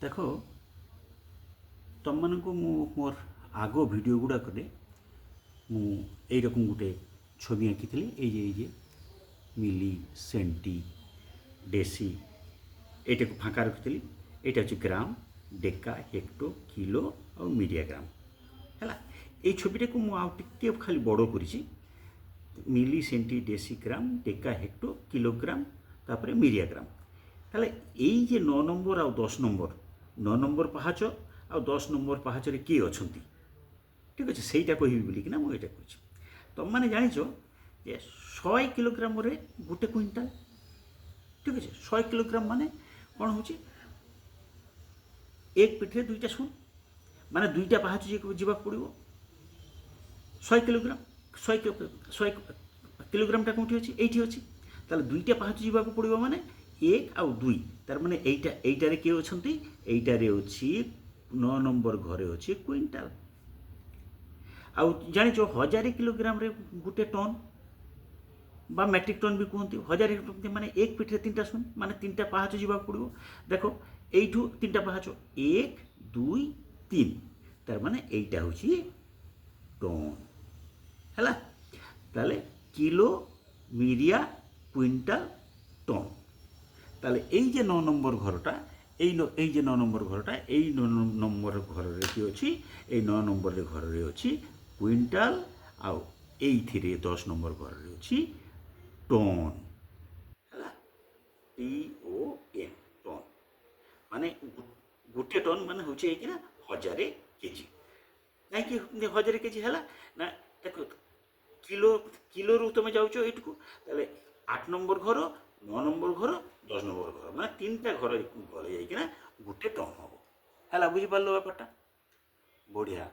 ଦେଖ ତମମାନଙ୍କୁ ମୁଁ ମୋର ଆଗ ଭିଡ଼ିଓ ଗୁଡ଼ାକରେ ମୁଁ এইরকম ଗୋଟେ ছবি আঁকিଥିଲି। এই যে মিলি, সেন্টি, ডেসি এইটাকে ফাঁকা রଖିଥିଲି। এইটা হচ্ছে গ্রাম, ডেকা, হেক্টো, কিলো ଆଉ ମିଡ଼ିଆ ଗ୍ରାମ ହେଲା। এই ছবিটাକୁ ମୁଁ ଆଉ ଟିକେ ଖାଲି ବଡ଼ କରିଛି। মিলি, সেন্টি, ডেসি, গ্রাম, ডেকা, হেক্টো, কিলোগ্রাম, তারপরে মিডিয়া গ্রাম। তাহলে এই যে 9 নম্বর ଆଉ 10 নম্বর, 9 নম্বর পাহাଚ ଆଉ 10 নম্বর ପାହାଚରେ କିଏ ଅଛନ୍ତି, ঠিক ଅଛି, ସେଇଟା କହିବି ବୋଲିକିନା ମୁଁ ଏଇଟା କହୁଛି। ତୁମମାନେ ଜାଣିଛ ଯେ 100 କିଲୋଗ୍ରାମରେ ଗୋଟେ କୁଇଣ୍ଟାଲ, ঠিক আছে। 100 কিলোগ্রাম মানে କ'ଣ ହେଉଛି, এক ପିଠିରେ ଦୁଇଟା ଶୂନ, ମାନେ ଦୁଇଟା ପାହାଚ ଯିବାକୁ ପଡ଼ିବ। 100 କିଲୋଗ୍ରାମ, 100 କିଲୋଗ୍ରାମଟା କେଉଁଠି ଅଛି, ଏଇଠି ଅଛି। ତାହେଲେ ଦୁଇଟା ପାହାଚ ଯିବାକୁ ପଡ଼ିବ, ମାନେ 1 ଆଉ 2, ତାର ମାନେ এইটাରେ କିଏ ଅଛନ୍ତି, এইଟାରେ ଅଛି 9 নম্বর ଘରେ ଅଛି କୁଇଣ୍ଟାଲ। ଆଉ ଜାଣିଛ 1000 କିଲୋଗ୍ରାମରେ ଗୋଟେ ଟନ୍ বা মেট্রিক টন ବି କୁହନ୍ତି। 1000 ମାନେ এক ପିଠିରେ 3ଟା ଶୂନ, ମାନେ 3ଟା ପାହାଚ ଯିବାକୁ ପଡ଼ିବ। ଦେଖ এইଠୁ 3ଟା ପାହାଚ, 1 2 3, ତାର ମାନେ এইটা ହେଉଛି ଟନ୍ ହେଲା। তাহলে কিলো, মিডিয়া, কুইন্টাল, টন। তাহলে এই যে 9 নম্বর ঘরটা, এই যে 9 নম্বর ঘরটা, এই 9 নম্বর ঘরের কি ଅଛି, এই 9 নম্বর ঘরের ଅଛି কুইন্টাল, ଆଉ এইଥିରେ 10 নম্বর ঘরের ଅଛି টন ହେଲା। TON, টন ମାନେ ଗୋଟିଏ ଟନ୍ ମାନେ ହେଉଛି ଏଇକିନା 1000 କେଜି। କାହିଁକି 1000 କେଜି ହେଲା ନା, ଦେଖ କିଲୋରୁ ତୁମେ ଯାଉଛ ଏଇଠିକୁ, ତାହେଲେ 8 নম্বর ଘର, 9 নম্বর ଘର, 10 নম্বর ଘର, ମାନେ 3ଟା ଘର ଗଲେ ଯାଇକିନା ଗୋଟେ ଟନ୍ ହେବ ହେଲା। ବୁଝିପାରିଲ ବ୍ୟାପାରଟା? ବଢ଼ିଆ।